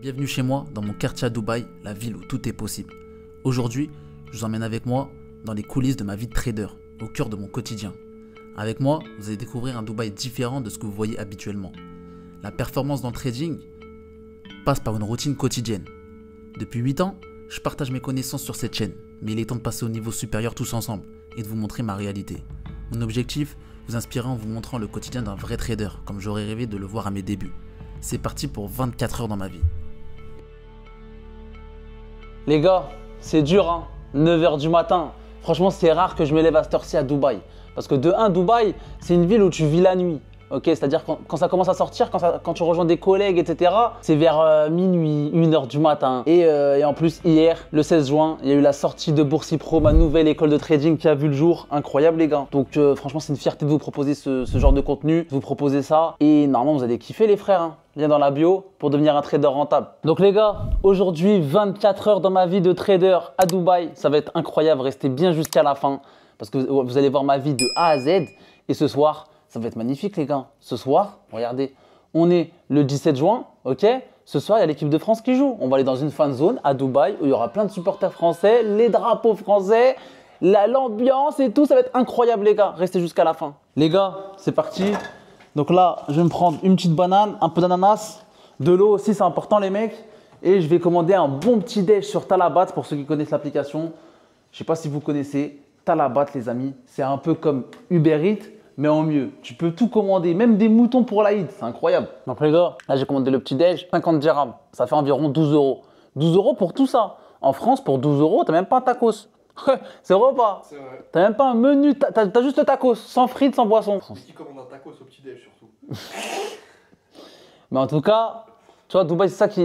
Bienvenue chez moi, dans mon quartier à Dubaï, la ville où tout est possible. Aujourd'hui, je vous emmène avec moi dans les coulisses de ma vie de trader, au cœur de mon quotidien. Avec moi, vous allez découvrir un Dubaï différent de ce que vous voyez habituellement. La performance dans le trading passe par une routine quotidienne. Depuis 8 ans, je partage mes connaissances sur cette chaîne, mais il est temps de passer au niveau supérieur tous ensemble et de vous montrer ma réalité. Mon objectif, vous inspirer en vous montrant le quotidien d'un vrai trader, comme j'aurais rêvé de le voir à mes débuts. C'est parti pour 24 heures dans ma vie. Les gars, c'est dur, hein. 9h du matin. Franchement, c'est rare que je me lève à cette heure-ci à Dubaï. Parce que de 1, Dubaï, c'est une ville où tu vis la nuit. Ok, c'est-à-dire quand ça commence à sortir, quand tu rejoins des collègues, etc., c'est vers minuit, 1h du matin. Et en plus, hier, le 16 juin, il y a eu la sortie de Boursi Pro, ma nouvelle école de trading qui a vu le jour. Incroyable, les gars. Donc, franchement, c'est une fierté de vous proposer ce genre de contenu, de vous proposer ça. Et normalement, vous allez kiffer, les frères, hein. Lien dans la bio pour devenir un trader rentable. Donc, les gars, aujourd'hui, 24 heures dans ma vie de trader à Dubaï. Ça va être incroyable. Restez bien jusqu'à la fin parce que vous allez voir ma vie de A à Z. Et ce soir, ça va être magnifique, les gars. Ce soir, regardez, on est le 17 juin, ok? Ce soir, il y a l'équipe de France qui joue. On va aller dans une fan zone à Dubaï où il y aura plein de supporters français, les drapeaux français, l'ambiance et tout. Ça va être incroyable, les gars. Restez jusqu'à la fin. Les gars, c'est parti. Donc là, je vais me prendre une petite banane, un peu d'ananas, de l'eau aussi, c'est important, les mecs. Et je vais commander un bon petit déj sur Talabat pour ceux qui connaissent l'application. Je ne sais pas si vous connaissez Talabat, les amis. C'est un peu comme Uber Eats, mais en mieux. Tu peux tout commander, même des moutons pour l'Aïd. C'est incroyable. Donc les gars, là j'ai commandé le petit déj, 50 dirhams. Ça fait environ 12 euros. 12 euros pour tout ça. En France, pour 12 euros, tu n'as même pas un tacos. C'est repas. C'est vrai. T'as même pas un menu, t'as juste le tacos, sans frites, sans boisson. Qui commande un tacos au petit déj surtout. Mais en tout cas, tu vois, Dubaï, c'est ça qui.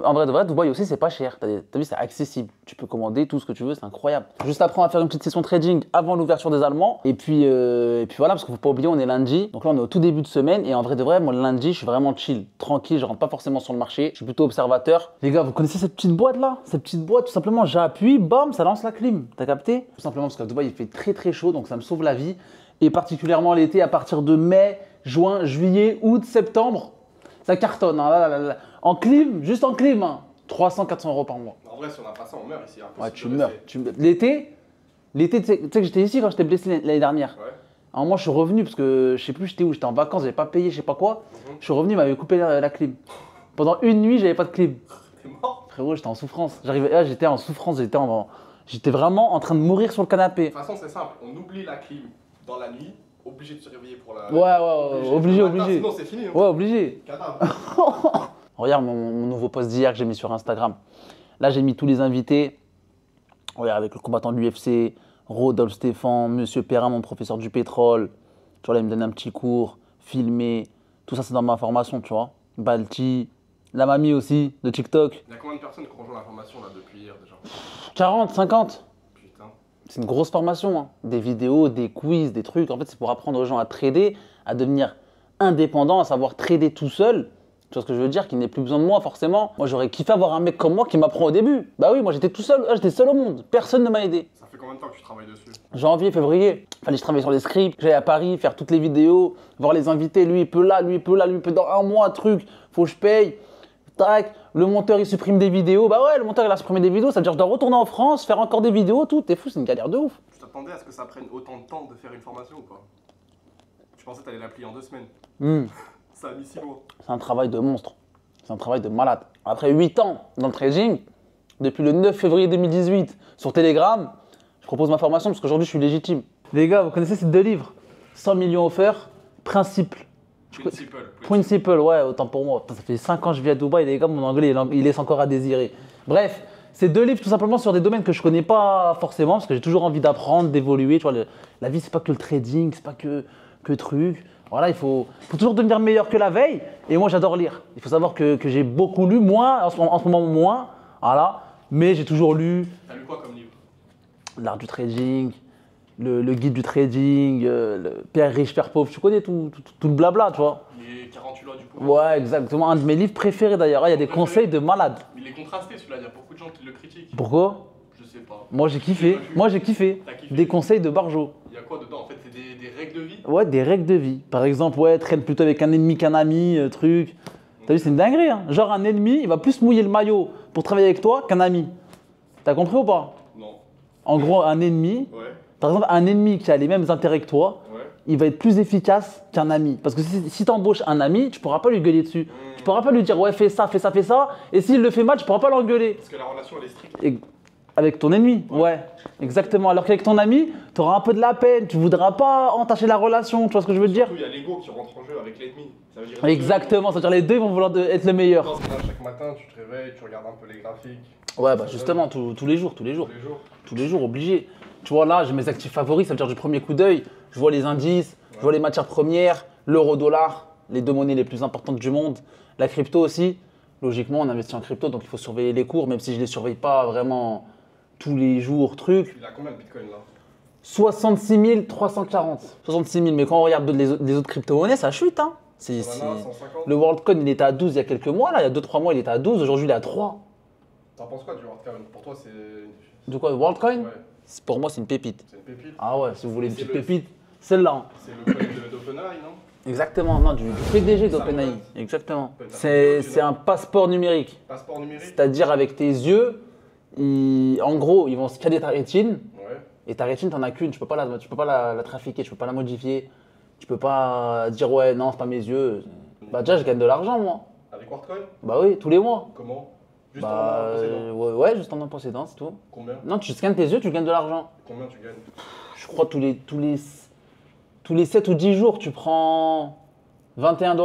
En vrai, de vrai, Dubaï aussi, c'est pas cher. T'as vu, c'est accessible. Tu peux commander tout ce que tu veux, c'est incroyable. Juste après, on va faire une petite session trading avant l'ouverture des Allemands. Et puis voilà, parce qu'il faut pas oublier, on est lundi. Donc là, on est au tout début de semaine. Et en vrai, de vrai, moi, le lundi, je suis vraiment chill, tranquille. Je rentre pas forcément sur le marché. Je suis plutôt observateur. Les gars, vous connaissez cette petite boîte là? Cette petite boîte, tout simplement, j'appuie, bam, ça lance la clim. T'as capté? Tout simplement parce qu'à Dubaï, il fait très très chaud. Donc ça me sauve la vie. Et particulièrement l'été, à partir de mai, juin, juillet, août, septembre. Ça cartonne, hein, là. En clim, juste en clim, hein, 300-400 euros par mois. En vrai, si on n'a pas ça, on meurt ici. Ouais, tu meurs. L'été, tu sais que j'étais ici quand j'étais blessé l'année dernière. Ouais. Alors moi, je suis revenu parce que je sais plus j'étais où, j'étais en vacances, j'avais pas payé, je sais pas quoi. Je suis revenu, il m'avait coupé la clim. Pendant une nuit, j'avais pas de clim. T'es mort? Frérot, j'étais en souffrance. J'étais en souffrance, j'étais vraiment en train de mourir sur le canapé. De toute façon, c'est simple. On oublie la clim dans la nuit, obligé de se réveiller pour la. Ouais, obligé. Sinon, c'est fini. Hein. Ouais, obligé. Cadavre. Regarde mon nouveau post d'hier que j'ai mis sur Instagram. Là, j'ai mis tous les invités. Regarde, avec le combattant de l'UFC, Rodolphe Stéphane, Monsieur Perrin, mon professeur du pétrole. Tu vois, là, il me donne un petit cours, filmé. Tout ça, c'est dans ma formation, tu vois. Balti, la mamie aussi, de TikTok. Il y a combien de personnes qui ont rejoint la formation là depuis hier déjà? 40, 50. Putain. C'est une grosse formation, hein. Des vidéos, des quiz, des trucs. En fait, c'est pour apprendre aux gens à trader, à devenir indépendants, à savoir trader tout seul. Tu vois ce que je veux dire? Qu'il n'ait plus besoin de moi, forcément. Moi, j'aurais kiffé avoir un mec comme moi qui m'apprend au début. Bah oui, moi, j'étais tout seul. J'étais seul au monde. Personne ne m'a aidé. Ça fait combien de temps que tu travailles dessus? Janvier, février. Fallait que je travaille sur les scripts. J'allais à Paris, faire toutes les vidéos, voir les invités. Lui, il peut là, lui, il peut là, lui, il peut dans un mois, truc. Faut que je paye. Tac. Le monteur, il supprime des vidéos. Bah ouais, le monteur, il a supprimé des vidéos. Ça veut dire que je dois retourner en France, faire encore des vidéos, tout. T'es fou, c'est une galère de ouf. Tu t'attendais à ce que ça prenne autant de temps de faire une formation ou pas? Tu pensais que t'allais l'appliquer en 2 semaines? Ça a mis 6 mois. C'est un travail de monstre. C'est un travail de malade. Après 8 ans dans le trading, depuis le 9 février 2018 sur Telegram, je propose ma formation parce qu'aujourd'hui je suis légitime. Les gars, vous connaissez ces 2 livres? 100 millions offerts, Principle. Principle, ouais, autant pour moi. Ça fait 5 ans que je vis à Dubaï, les gars, mon anglais il laisse encore à désirer. Bref, ces 2 livres tout simplement sur des domaines que je connais pas forcément parce que j'ai toujours envie d'apprendre, d'évoluer. Tu vois, la vie c'est pas que le trading, c'est pas que truc. Voilà, il faut toujours devenir meilleur que la veille. Et moi, j'adore lire. Il faut savoir que j'ai beaucoup lu, moins, en ce moment moins. Voilà. Mais j'ai toujours lu. T'as lu quoi comme livre? L'art du trading, le guide du trading, le Père riche, Père pauvre. Tu connais tout le blabla, tu vois. Les 48 lois du pouvoir. Ouais, exactement. Un de mes livres préférés d'ailleurs. Il y a des conseils de malade. Il est contrasté celui-là, il y a beaucoup de gens qui le critiquent. Pourquoi? Je sais pas. Moi, j'ai kiffé. T'as kiffé. Des conseils de Barjo. Il y a quoi dedans? En fait, c'est des règles de vie? Ouais, des règles de vie. Par exemple, ouais, traîne plutôt avec un ennemi qu'un ami, truc. T'as vu, c'est une dinguerie. Hein. Genre, un ennemi, il va plus mouiller le maillot pour travailler avec toi qu'un ami. T'as compris ou pas? Non. En gros, un ennemi, Ouais. par exemple, un ennemi qui a les mêmes intérêts que toi, Ouais. il va être plus efficace qu'un ami. Parce que si tu embauches un ami, tu pourras pas lui gueuler dessus. Tu pourras pas lui dire, ouais, fais ça, fais ça, fais ça. Et s'il le fait mal, tu pourras pas l'engueuler. Parce que la relation, elle est stricte. Et avec ton ennemi, ouais, exactement. Alors qu'avec ton ami, tu auras un peu de la peine, tu voudras pas entacher la relation, tu vois ce que je veux te dire? Surtout, il y a l'ego qui rentre en jeu avec l'ennemi. Ça veut dire Exactement, c'est-à-dire les deux ils vont vouloir être le meilleur. Parce que là, chaque matin, tu te réveilles, tu regardes un peu les graphiques. Ouais, bah justement, tous les jours, tous les jours. Tous les jours. Tous les jours, obligé. Tu vois, là, j'ai mes actifs favoris, ça veut dire du premier coup d'œil, je vois les indices, je vois les matières premières, l'euro-dollar, les deux monnaies les plus importantes du monde, la crypto aussi. Logiquement, on investit en crypto, donc il faut surveiller les cours, même si je ne les surveille pas vraiment tous les jours, truc. Il a combien de bitcoin là? 66 340. 66 000, mais quand on regarde les autres crypto-monnaies, ça chute. Hein. On en a 150. Le WorldCoin, il était à 12 il y a quelques mois, là, il y a 2-3 mois, il était à 12, aujourd'hui il est à 3. T'en penses quoi du WorldCoin? Pour toi, c'est. De quoi, WorldCoin? Ouais, Pour moi, c'est une pépite. c'est une pépite. Ah ouais, si vous voulez une C'est petite le- pépite, celle-là. Hein. C'est le coin d'OpenAI, non? Exactement, non, du PDG d'OpenAI. Sam Exactement. Altman. C'est un passeport numérique. Passeport numérique? C'est-à-dire avec tes yeux, en gros, ils vont scanner ta rétine. Ouais. Et ta rétine, t'en as qu'une, tu peux pas la trafiquer, tu peux pas la modifier. Tu peux pas dire ouais, non, c'est pas mes yeux. Bah déjà, je gagne de l'argent, moi. Avec WorldCoin? Bah oui, tous les mois. Comment? Juste en Bah possédant. ouais, juste en possédant, c'est tout. Combien? Non, tu scannes tes yeux, tu gagnes de l'argent. Combien tu gagnes? Je crois tous les 7 ou 10 jours, tu prends 21 $.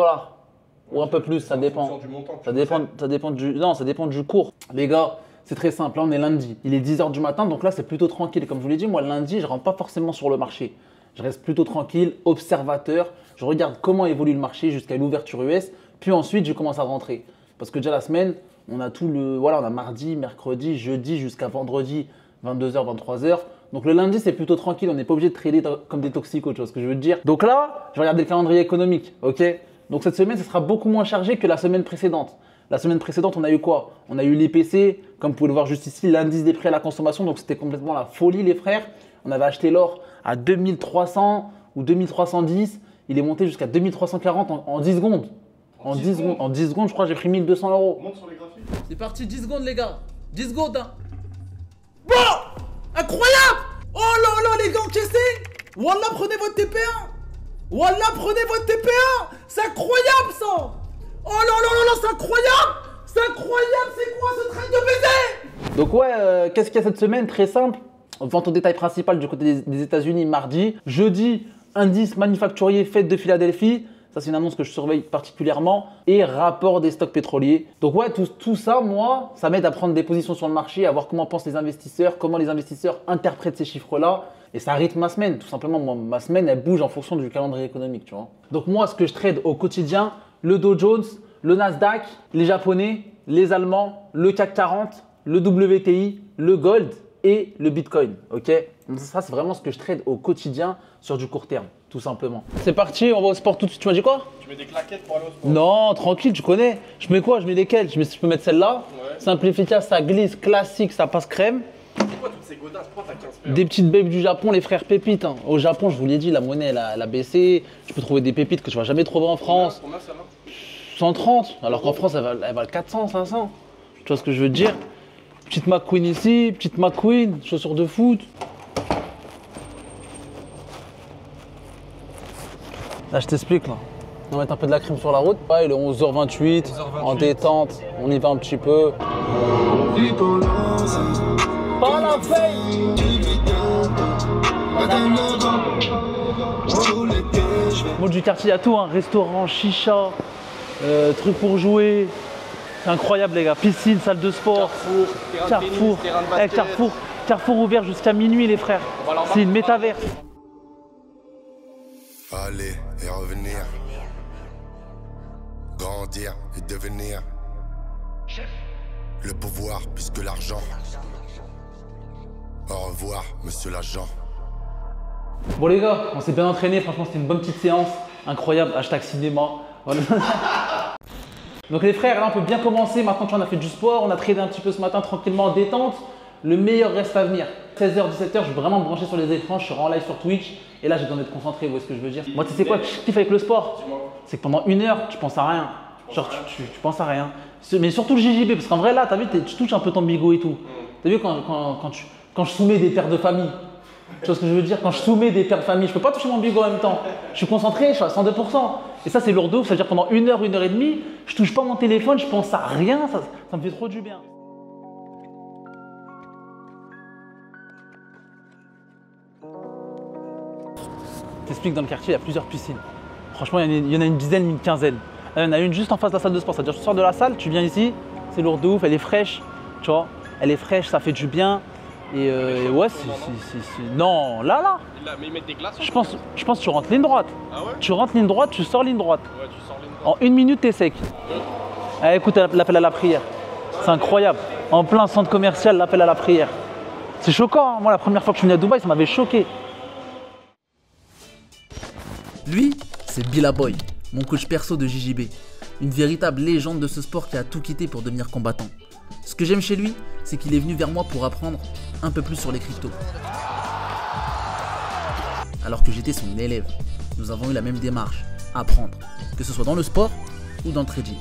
Ou un peu plus, ça C'est en dépend. fonction du montant que Ça tu dépend, possèdes. ça dépend du cours. Les gars, c'est très simple. Là, on est lundi. Il est 10h du matin, donc là, c'est plutôt tranquille. Comme je vous l'ai dit, moi, lundi, je ne rentre pas forcément sur le marché. Je reste plutôt tranquille, observateur. Je regarde comment évolue le marché jusqu'à l'ouverture US. Puis ensuite, je commence à rentrer. Parce que déjà la semaine, on a on a mardi, mercredi, jeudi jusqu'à vendredi, 22h, 23h. Donc le lundi, c'est plutôt tranquille. On n'est pas obligé de trader comme des toxicos, tu vois ce que je veux te dire. Donc là, je vais regarder le calendrier économique, ok? Donc cette semaine, ce sera beaucoup moins chargé que la semaine précédente. La semaine précédente, on a eu quoi? On a eu l'IPC, comme vous pouvez le voir juste ici, l'indice des prix à la consommation. Donc c'était complètement la folie, les frères. On avait acheté l'or à 2300 ou 2310. Il est monté jusqu'à 2340 en 10 secondes. En 10 secondes. En 10 secondes, je crois que j'ai pris 1200 €. Monte sur les graphiques. C'est parti, 10 secondes, les gars. 10 secondes, hein. Bon! Incroyable! Oh là là, les gars, encaissez! Wallah, prenez votre TP1! Wallah, prenez votre TP1! C'est incroyable, ça! Oh là là là là, c'est incroyable! C'est incroyable, c'est quoi ce train de baiser? Donc ouais, qu'est-ce qu'il y a cette semaine? Très simple. Vente au détail principal du côté des États-Unis mardi. Jeudi, indice manufacturier fête de Philadelphie. Ça, c'est une annonce que je surveille particulièrement. Et rapport des stocks pétroliers. Donc ouais, tout ça, moi, ça m'aide à prendre des positions sur le marché, à voir comment pensent les investisseurs, comment les investisseurs interprètent ces chiffres-là. Et ça rythme ma semaine. Tout simplement, moi, ma semaine, elle bouge en fonction du calendrier économique, tu vois. Donc moi, ce que je trade au quotidien, le Dow Jones, le Nasdaq, les Japonais, les Allemands, le CAC 40, le WTI, le Gold et le Bitcoin, ok? Donc ça, c'est vraiment ce que je trade au quotidien sur du court terme, tout simplement. C'est parti, on va au sport tout de suite. Tu m'as dit quoi? Tu mets des claquettes pour aller au sport? Non, tranquille, tu connais. Je mets quoi? Je mets lesquelles? Je peux mettre celle-là. Ouais. Simple, efficace, ça glisse, classique, ça passe crème. Pourquoi toutes ces godasses? Pourquoi t'as 15 paires? Des petites babes du Japon, les frères pépites. Hein. Au Japon, je vous l'ai dit, la monnaie, elle a baissé. Tu peux trouver des pépites que tu vas jamais trouver en France. Combien ça va? 130, alors qu'en France, elle va 400, 500. Tu vois ce que je veux te dire? Petite McQueen ici, petite McQueen, chaussures de foot. Là, je t'explique, là. On va mettre un peu de la crème sur la route. Ouais, il est 11h28, en détente. On y va un petit peu. Pas la fête! Mot du quartier, il y a tout, hein. Restaurant, chicha, trucs pour jouer. C'est incroyable, les gars. Piscine, salle de sport, Carrefour. Eh, Carrefour ouvert jusqu'à minuit, les frères. C'est une métaverse. Aller et revenir. Grandir et devenir. Le pouvoir plus que l'argent. Au revoir, monsieur l'agent. Bon les gars, on s'est bien entraîné, franchement c'était une bonne petite séance, incroyable, hashtag cinéma. Voilà. Donc les frères, là on peut bien commencer, maintenant qu'on a fait du sport, on a tradé un petit peu ce matin tranquillement en détente. Le meilleur reste à venir. 16h, 17h, je vais vraiment me brancher sur les écrans, je serai en live sur Twitch et là j'ai besoin d'être concentré, vous voyez ce que je veux dire. Moi tu sais quoi que je kiffe avec le sport? C'est que pendant 1 heure, tu penses à rien. Genre, tu penses à rien. Mais surtout le JJB, parce qu'en vrai, là, t'as vu, tu touches un peu ton bigot et tout. T'as vu quand je soumets des pères de famille, tu vois ce que je veux dire? Quand je soumets des pères de famille, je peux pas toucher mon bigot en même temps. Je suis concentré, je suis à 102%. Et ça, c'est lourd de ouf. C'est-à-dire pendant 1 heure, 1 heure et demie, je touche pas mon téléphone, je pense à rien. Ça me fait trop du bien. Je t'explique, dans le quartier, il y a plusieurs piscines. Franchement, il y en a une dizaine, une quinzaine. Là, il y en a une juste en face de la salle de sport. C'est-à-dire, tu sors de la salle, tu viens ici, c'est lourd de ouf, elle est fraîche, tu vois. Elle est fraîche, ça fait du bien. Et ouais, non, là. Mais ils mettent des glaçons. Je pense que tu rentres ligne droite. Ah ouais? Tu rentres ligne droite, tu sors ligne droite. Ouais, tu sors les En 1 minute, t'es sec. Ah, écoute, l'appel à la prière. C'est incroyable. En plein centre commercial, l'appel à la prière. C'est choquant, hein. Moi, la première fois que je suis venu à Dubaï, ça m'avait choqué. Lui, c'est Billaboy, mon coach perso de JJB. Une véritable légende de ce sport qui a tout quitté pour devenir combattant. Ce que j'aime chez lui, c'est qu'il est venu vers moi pour apprendre un peu plus sur les cryptos. Alors que j'étais son élève, nous avons eu la même démarche, apprendre, que ce soit dans le sport ou dans le trading.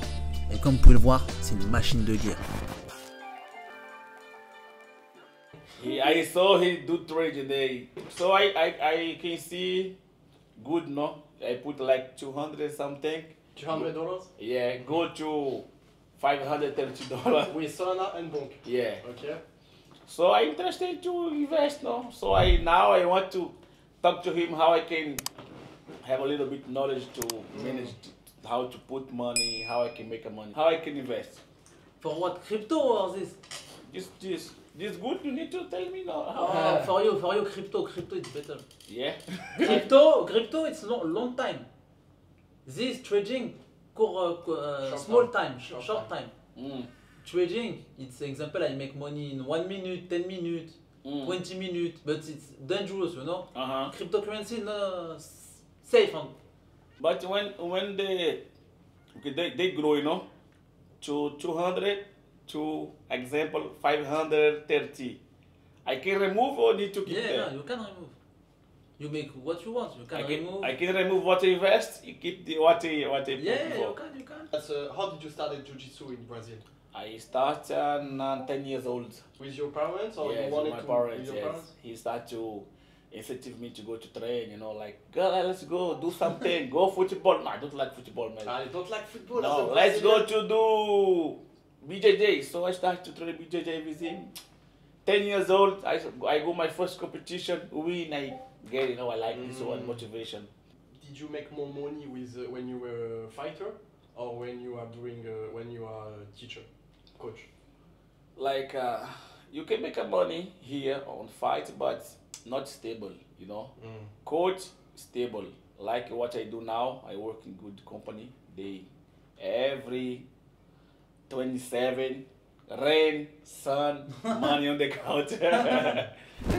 Et comme vous pouvez le voir, c'est une machine de guerre. I saw he do trade today, so I can see good, no? I put like 200 something. $200? Yeah, go to $530. With Solana and Bonk. Yeah. Okay. So I'm interested to invest, no? So now I want to talk to him how I can have a little bit knowledge to manage how to put money, how I can make money, how I can invest. For what, crypto or this? This good? You need to tell me now. For you, crypto it's better. Yeah. Crypto, it's long time. This trading, small time, short time. Trading, it's example, I make money in 1 minute, 10 minutes, 20 minutes, but it's dangerous, you know. Cryptocurrency, no, safe. But when they grow, you know, to 200 to example 530, I can remove or need to keep there? Yeah, no, you can remove. You make what you want. You can remove. I can remove what I invest. You keep the what I put Yeah, before. you can. That's, how did you start at Jiu-Jitsu in Brazil? I started 10 years old. With your parents or Yes, you wanted with my to parents. with your Yes, parents? he started to incentive me to go to train. You know, like girl, let's go do something. Go football. No, I don't like football, man. I don't like football. as No, a let's go Brazilian. to do BJJ. So I started to train BJJ with him. 10 years old, I go my first competition, win, I get, you know, I like this one, motivation. Did you make more money with when you were a fighter or when you are when you are a teacher, coach? Like, you can make a money here on fight, but not stable, you know. Coach, stable. Like what I do now, I work in good company. They, every 27, rain, sun, money on the counter.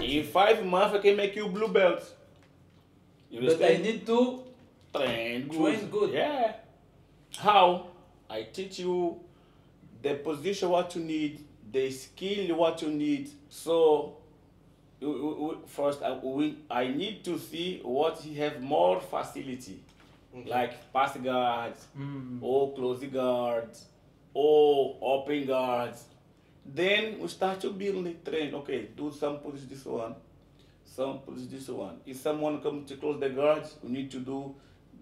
In 5 months, I can make you blue belt. You But I understand? need to Train good. train good. Yeah. How? I teach you the position what you need, the skill what you need. So first I need to see what he have more facility, like pass guards, or closing guards, or open guards. Then we start to build the train. Okay, do some push this one, some push this one. If someone comes to close the guards, we need to do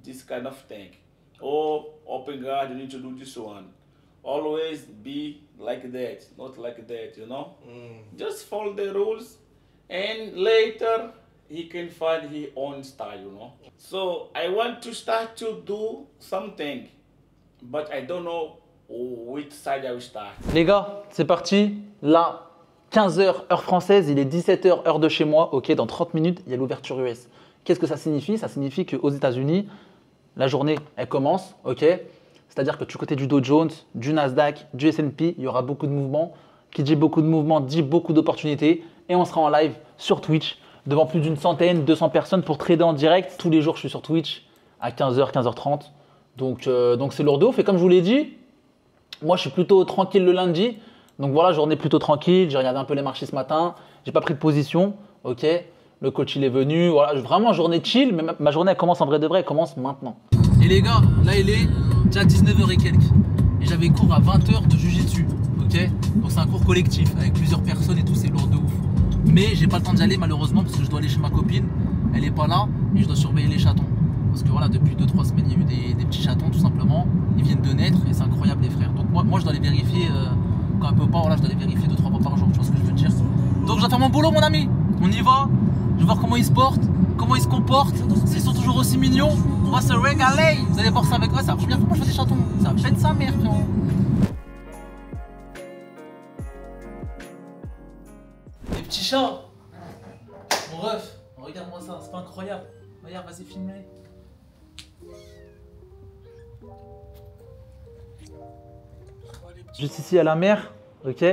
this kind of thing. Or open guard, you need to do this one. Always be like that, not like that, you know? Just follow the rules and later he can find his own style, you know? So I want to start to do something, but I don't know which side I will start. Les gars, c'est parti. Là, 15h heure française, il est 17h heure de chez moi. Ok, dans 30 minutes, il y a l'ouverture US. Qu'est-ce que ça signifie? Ça signifie qu'aux États-Unis, la journée, elle commence. Ok, c'est-à-dire que du côté du Dow Jones, du Nasdaq, du S&P, il y aura beaucoup de mouvements. Qui dit beaucoup de mouvements dit beaucoup d'opportunités. Et on sera en live sur Twitch devant plus d'une centaine, 200 personnes pour trader en direct. Tous les jours, je suis sur Twitch à 15h, 15h30. Donc c'est lourd de ouf. Et comme je vous l'ai dit, moi, je suis plutôt tranquille le lundi. Donc voilà, journée plutôt tranquille. J'ai regardé un peu les marchés ce matin. J'ai pas pris de position. Ok. Le coach, il est venu. Voilà, vraiment journée chill. Mais ma journée, elle commence en vrai de vrai. Elle commence maintenant. Et les gars, là il est déjà 19h et quelques. Et j'avais cours à 20h de Jiu-Jitsu. Ok? Donc c'est un cours collectif avec plusieurs personnes et tout, c'est lourd de ouf. Mais j'ai pas le temps d'y aller malheureusement parce que je dois aller chez ma copine. Elle est pas là et je dois surveiller les chatons. Parce que voilà, depuis 2-3 semaines, il y a eu des petits chatons tout simplement. Ils viennent de naître et c'est incroyable les frères. Donc moi je dois les vérifier quand elle peut pas, voilà, je dois les vérifier 2-3 fois par jour, tu vois ce que je veux dire. Donc je dois faire mon boulot mon ami. On y va, je vais voir comment ils se portent, comment ils se comportent, s'ils sont toujours aussi mignons. On va se régaler. Vous allez voir ça avec moi, c'est la première fois que je fais des chatons. Ça pète sa mère frérot. Les petits chats. Mon ref, regarde-moi ça, c'est pas incroyable. Regarde, vas-y, filme-les. Juste ici à la mer, ok?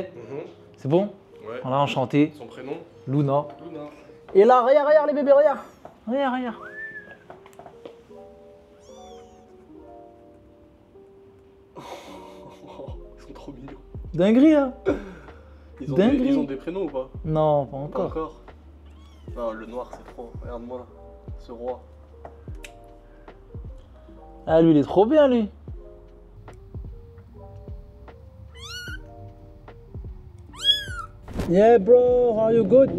C'est bon? Ouais. Voilà, enchanté. Son prénom? Luna. Luna. Et là, regarde, regarde les bébés, regarde. Regarde, regarde. Ils sont trop mignons. Dinguerie, hein? Dinguerie. Ils ont des prénoms ou pas? Non, pas Pas encore. encore. Non, le noir c'est trop. Regarde-moi, ce roi. Ah, lui, il est trop bien, lui. Yeah, bro, how are you? Good?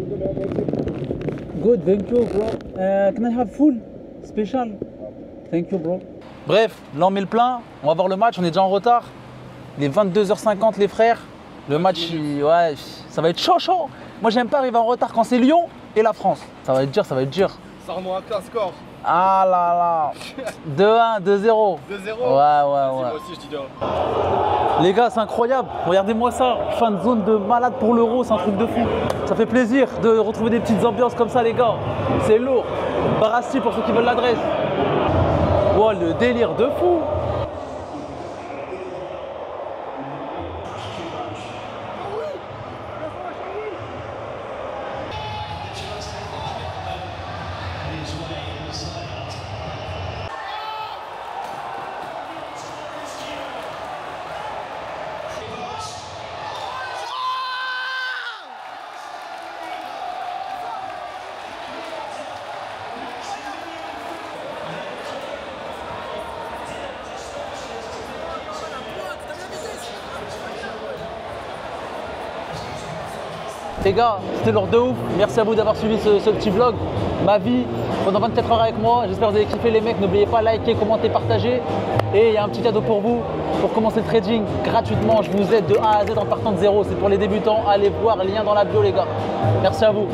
Good, thank you, bro. Can I have full? Special? Thank you, bro. Bref, là, on met le plein. On va voir le match, on est déjà en retard. Il est 22h50, les frères. Le match, ouais, ça va être chaud, chaud. Moi, j'aime pas arriver en retard quand c'est Lyon et la France. Ça va être dur, ça va être dur. Sors-moi un score. Ah là là. 2-1, 2-0. 2-0. Ouais, ouais. Moi aussi, je dis 2-1. Les gars, c'est incroyable. Regardez-moi ça. Fin de zone de malade pour l'Euro, c'est un truc de fou. Ça fait plaisir de retrouver des petites ambiances comme ça, les gars. C'est lourd. Barassi pour ceux qui veulent l'adresse. Wow, le délire de fou. Les gars, c'était l'heure de ouf. Merci à vous d'avoir suivi ce petit vlog. Ma vie pendant 24 heures avec moi. J'espère que vous avez kiffé les mecs. N'oubliez pas, liker, commenter, partager. Et il y a un petit cadeau pour vous. Pour commencer le trading gratuitement, je vous aide de A à Z en partant de zéro. C'est pour les débutants. Allez voir, lien dans la bio les gars. Merci à vous.